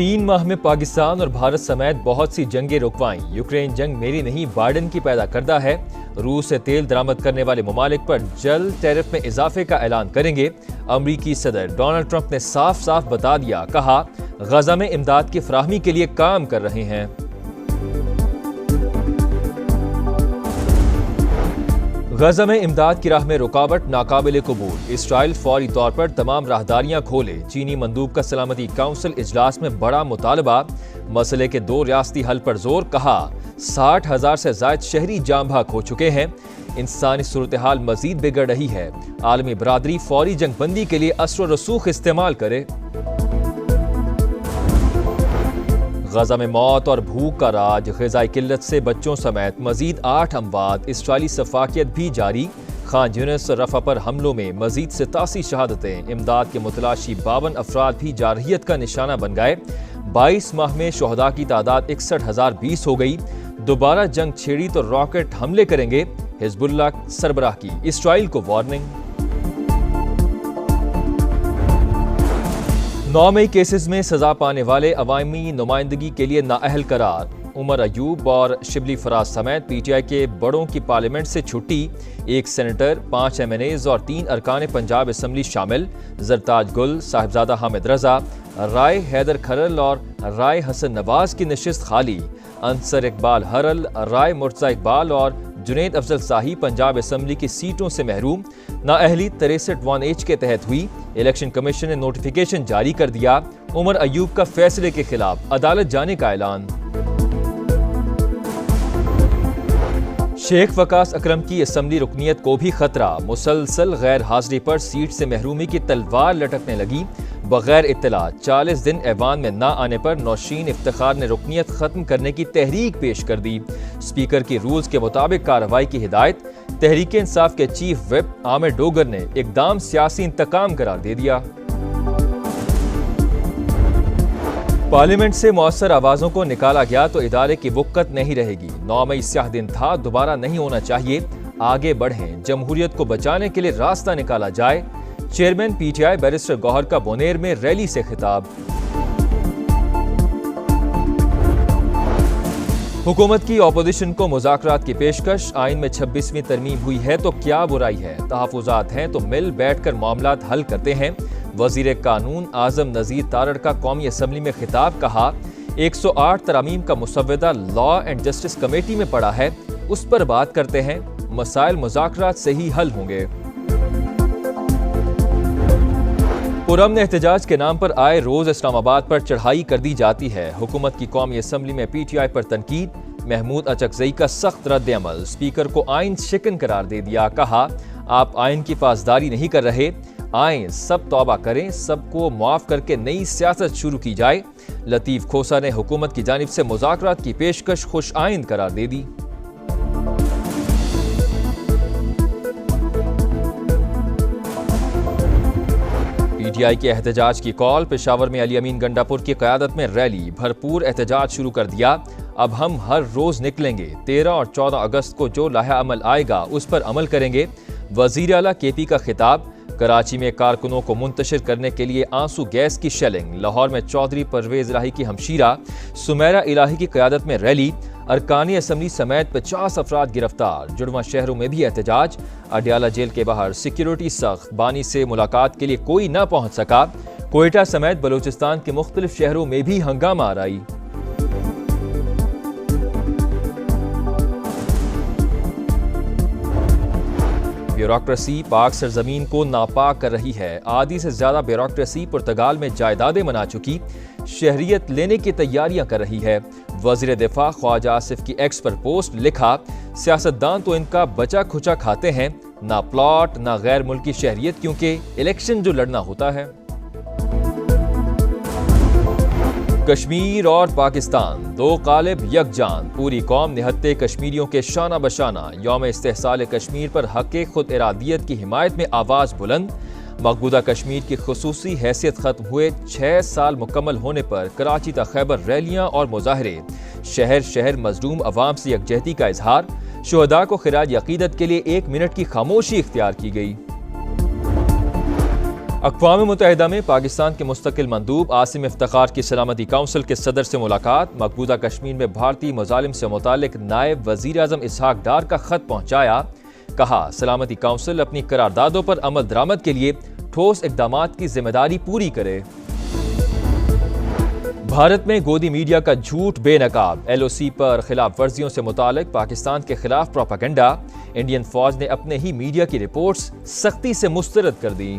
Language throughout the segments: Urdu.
3 ماہ میں پاکستان اور بھارت سمیت بہت سی جنگیں رکوائیں۔ یوکرین جنگ میری نہیں بائیڈن کی پیدا کردہ ہے۔ روس سے تیل درآمد کرنے والے ممالک پر جلد ٹیرف میں اضافے کا اعلان کریں گے۔ امریکی صدر ڈونلڈ ٹرمپ نے صاف صاف بتا دیا، کہا غزہ میں امداد کی فراہمی کے لیے کام کر رہے ہیں۔ غزہ میں امداد کی راہ میں رکاوٹ ناقابل قبول۔ اسرائیل فوری طور پر تمام راہداریاں کھولے۔ چینی مندوب کا سلامتی کونسل اجلاس میں بڑا مطالبہ۔ مسئلے کے 2 ریاستی حل پر زور، کہا 60,000 سے زائد شہری جاں بحق ہو چکے ہیں۔ انسانی صورتحال مزید بگڑ رہی ہے۔ عالمی برادری فوری جنگ بندی کے لیے اسر و رسوخ استعمال کرے۔ غزہ میں موت اور بھوک کا راج، غذائی قلت سے بچوں سمیت مزید 8 اموات۔ اسرائیلی سفاکیت بھی جاری۔ خان یونس اور رفح پر حملوں میں مزید 87 شہادتیں۔ امداد کے متلاشی 52 افراد بھی جارحیت کا نشانہ بن گئے۔ 22 ماہ میں شہداء کی تعداد 61,020 ہو گئی۔ دوبارہ جنگ چھیڑی تو راکٹ حملے کریں گے، حزب اللہ سربراہ کی اسرائیل کو وارننگ۔ 9 مئی کیسز میں سزا پانے والے عوامی نمائندگی کے لیے نااہل قرار۔ عمر ایوب اور شبلی فراز سمیت پی ٹی آئی کے بڑوں کی پارلیمنٹ سے چھٹی۔ 1 سینیٹر، 5 ایم این ایز اور 3 ارکان پنجاب اسمبلی شامل۔ زرتاج گل، صاحبزادہ حامد رضا، رائے حیدر کھرل اور رائے حسن نواز کی نشست خالی۔ انصر اقبال ہرل، رائے مرتضی اقبال اور جنید افضل شاہی پنجاب اسمبلی کی سیٹوں سے محروم۔ نااہلی 63(1)H کے تحت ہوئی۔ الیکشن کمیشن نے نوٹیفیکیشن جاری کر دیا۔ عمر ایوب کا فیصلے کے خلاف عدالت جانے کا اعلان۔ شیخ وقاص اکرم کی اسمبلی رکنیت کو بھی خطرہ۔ مسلسل غیر حاضری پر سیٹ سے محرومی کی تلوار لٹکنے لگی۔ بغیر اطلاع 40 دن ایوان میں نہ آنے پر نوشین افتخار نے رکنیت ختم کرنے کی تحریک پیش کر دی۔ اسپیکر کی رولز کے مطابق کارروائی کی ہدایت۔ تحریک انصاف کے چیف وپ عامر ڈوگر نے اقدام سیاسی انتقام قرار دے دیا۔ پارلیمنٹ سے مؤثر آوازوں کو نکالا گیا تو ادارے کی وقت نہیں رہے گی۔ 9 مئی سیاہ دن تھا، دوبارہ نہیں ہونا چاہیے۔ آگے بڑھیں، جمہوریت کو بچانے کے لیے راستہ نکالا جائے۔ Chairman P T I barrister Gohar کا بونیر میں ریلی سے خطاب۔ حکومت کی اپوزیشن کو مذاکرات کی پیشکش۔ آئین میں 26ویں ترمیم ہوئی ہے تو کیا برائی ہے؟ تحفظات ہیں تو مل بیٹھ کر معاملات حل کرتے ہیں۔ وزیر قانون اعظم نذیر تارڑ کا قومی اسمبلی میں خطاب، کہا 108 ترامیم کا مسودہ لا اینڈ جسٹس کمیٹی میں پڑا ہے، اس پر بات کرتے ہیں، مسائل مذاکرات سے ہی حل ہوں گے۔ پرامن احتجاج کے نام پر آئے روز اسلام آباد پر چڑھائی کر دی جاتی ہے۔ حکومت کی قومی اسمبلی میں پی ٹی آئی پر تنقید۔ محمود اچکزئی کا سخت رد عمل۔ اسپیکر کو آئین شکن قرار دے دیا، کہا آپ آئین کی پاسداری نہیں کر رہے۔ آئیں سب توبہ کریں، سب کو معاف کر کے نئی سیاست شروع کی جائے۔ لطیف کھوسا نے حکومت کی جانب سے مذاکرات کی پیشکش خوش آئند قرار دے دی۔ پی ٹی آئی کے احتجاج کی کال۔ پشاور میں علی امین گنڈا پور کی قیادت میں ریلی، بھرپور احتجاج شروع کر دیا۔ اب ہم ہر روز نکلیں گے، 13 اور 14 اگست کو جو لائحہ عمل آئے گا اس پر عمل کریں گے۔ وزیر اعلیٰ کے پی کا خطاب۔ کراچی میں کارکنوں کو منتشر کرنے کے لیے آنسو گیس کی شیلنگ۔ لاہور میں چودھری پرویز الہی کی ہمشیرہ سمیرہ الہی کی قیادت میں ریلی۔ ارکان اسمبلی سمیت 50 افراد گرفتار۔ جڑواں شہروں میں بھی احتجاج۔ اڈیالہ جیل کے باہر سیکیورٹی سخت، بانی سے ملاقات کے لیے کوئی نہ پہنچ سکا۔ کوئٹہ سمیت بلوچستان کے مختلف شہروں میں بھی ہنگامہ آرائی۔ بیوروکریسی پاک سرزمین کو ناپاک کر رہی ہے۔ آدھی سے زیادہ بیوروکریسی پرتگال میں جائیدادیں بنا چکی، شہریت لینے کی تیاریاں کر رہی ہے۔ وزیر دفاع خواجہ آصف کی ایکس پر پوسٹ، لکھا سیاستدان تو ان کا بچا کھچا کھاتے ہیں، نہ پلاٹ نہ غیر ملکی شہریت، کیونکہ الیکشن جو لڑنا ہوتا ہے۔ کشمیر اور پاکستان دو قالب یکجان، پوری قوم نہتے کشمیریوں کے شانہ بشانہ۔ یوم استحصال کشمیر پر حق خود ارادیت کی حمایت میں آواز بلند۔ مقبوضہ کشمیر کی خصوصی حیثیت ختم ہوئے 6 سال مکمل ہونے پر کراچی تا خیبر ریلیاں اور مظاہرے۔ شہر شہر مظلوم عوام سے یکجہتی کا اظہار۔ شہداء کو خراج عقیدت کے لیے 1 منٹ کی خاموشی اختیار کی گئی۔ اقوام متحدہ میں پاکستان کے مستقل مندوب عاصم افتخار کی سلامتی کونسل کے صدر سے ملاقات، مقبوضہ کشمیر میں بھارتی مظالم سے متعلق نائب وزیر اعظم اسحاق ڈار کا خط پہنچایا، کہا سلامتی کونسل اپنی قراردادوں پر عمل درآمد کے لیے ٹھوس اقدامات کی ذمہ داری پوری کرے۔ بھارت میں گودی میڈیا کا جھوٹ بے نقاب، ایل او سی پر خلاف ورزیوں سے متعلق پاکستان کے خلاف پروپیگنڈا، انڈین فوج نے اپنے ہی میڈیا کی رپورٹس سختی سے مسترد کر دیں۔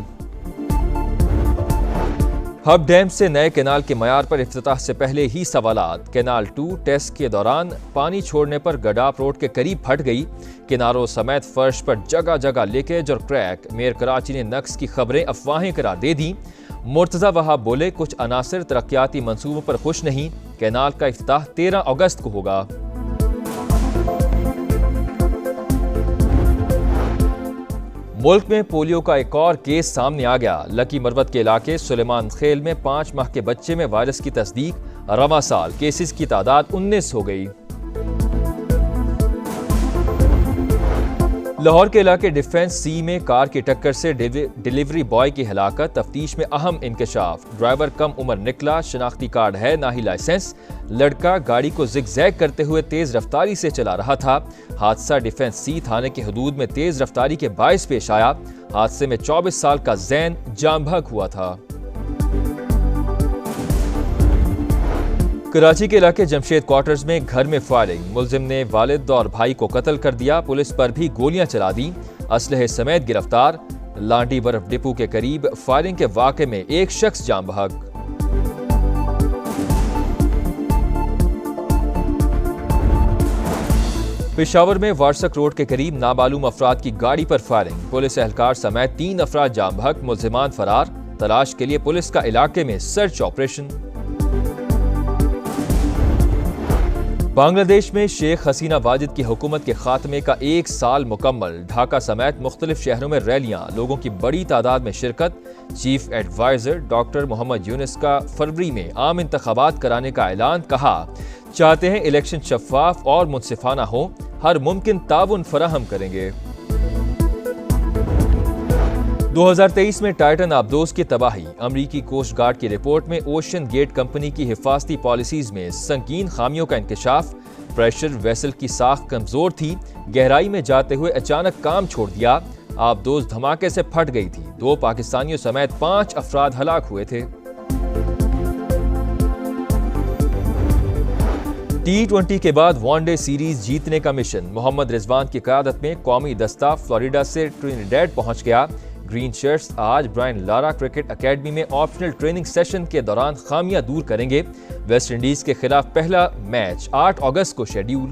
ہب ڈیم سے نئے کینال کے معیار پر افتتاح سے پہلے ہی سوالات، کینال 2 ٹیسٹ کے دوران پانی چھوڑنے پر گڈاپ روڈ کے قریب پھٹ گئی، کناروں سمیت فرش پر جگہ جگہ لیکیج اور کریک، میئر کراچی نے نقص کی خبریں افواہیں قرار دے دیں، مرتضی وہاب بولے کچھ عناصر ترقیاتی منصوبوں پر خوش نہیں، کینال کا افتتاح 13 اگست کو ہوگا۔ ملک میں پولیو کا ایک اور کیس سامنے آ گیا، لکی مروت کے علاقے سلیمان خیل میں 5 ماہ کے بچے میں وائرس کی تصدیق، رواں سال کیسز کی تعداد 19 ہو گئی۔ لاہور کے علاقے ڈیفنس سی میں کار کی ٹکر سے ڈیلیوری بوائے کی ہلاکت، تفتیش میں اہم انکشاف، ڈرائیور کم عمر نکلا، شناختی کارڈ ہے نہ ہی لائسنس، لڑکا گاڑی کو زگ زیگ کرتے ہوئے تیز رفتاری سے چلا رہا تھا، حادثہ ڈیفنس سی تھانے کی حدود میں تیز رفتاری کے باعث پیش آیا، حادثے میں 24 سال کا زین جاں بحق ہوا تھا۔ کراچی کے علاقے جمشید کوارٹرز میں گھر میں فائرنگ، ملزم نے والد اور بھائی کو قتل کر دیا، پولیس پر بھی گولیاں چلا دیں، اسلحے سمیت گرفتار، لانڈی برف ڈپو کے قریب فائرنگ کے واقعے میں ایک شخص جاں بحق۔ پشاور میں وارسک روڈ کے قریب نامعلوم افراد کی گاڑی پر فائرنگ، پولیس اہلکار سمیت 3 افراد جاں بحق، ملزمان فرار، تلاش کے لیے پولیس کا علاقے میں سرچ آپریشن۔ بنگلہ دیش میں شیخ حسینہ واجد کی حکومت کے خاتمے کا 1 سال مکمل، ڈھاکہ سمیت مختلف شہروں میں ریلیاں، لوگوں کی بڑی تعداد میں شرکت، چیف ایڈوائزر ڈاکٹر محمد یونس کا فروری میں عام انتخابات کرانے کا اعلان، کہا چاہتے ہیں الیکشن شفاف اور منصفانہ ہو، ہر ممکن تعاون فراہم کریں گے۔ 2023 میں ٹائٹن آبدوز کی تباہی، امریکی کوسٹ گارڈ کی رپورٹ میں اوشین گیٹ کمپنی کی حفاظتی پالیسیز میں سنگین خامیوں کا انکشاف، پریشر ویسل کی ساخت کمزور تھی، گہرائی میں جاتے ہوئے اچانک کام چھوڑ دیا، آبدوز دھماکے سے پھٹ گئی تھی، 2 پاکستانیوں سمیت 5 افراد ہلاک ہوئے تھے۔ T20 کے بعد ون ڈے سیریز جیتنے کا مشن، محمد رضوان کی قیادت میں قومی دستہ فلوریڈا سے ٹرینیڈیڈ پہنچ گیا، گرین شرٹس آج برائن لارا کرکٹ اکیڈمی میں آپشنل ٹریننگ سیشن کے دوران خامیاں دور کریں گے، ویسٹ انڈیز کے خلاف پہلا میچ 8 اگست کو شیڈیول۔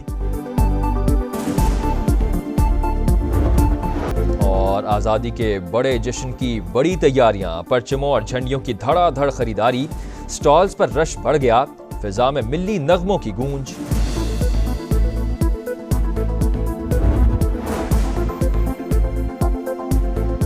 اور آزادی کے بڑے جشن کی بڑی تیاریاں، پرچموں اور جھنڈیوں کی دھڑا دھڑ خریداری، سٹالز پر رش بڑھ گیا، فضا میں ملی نغموں کی گونج۔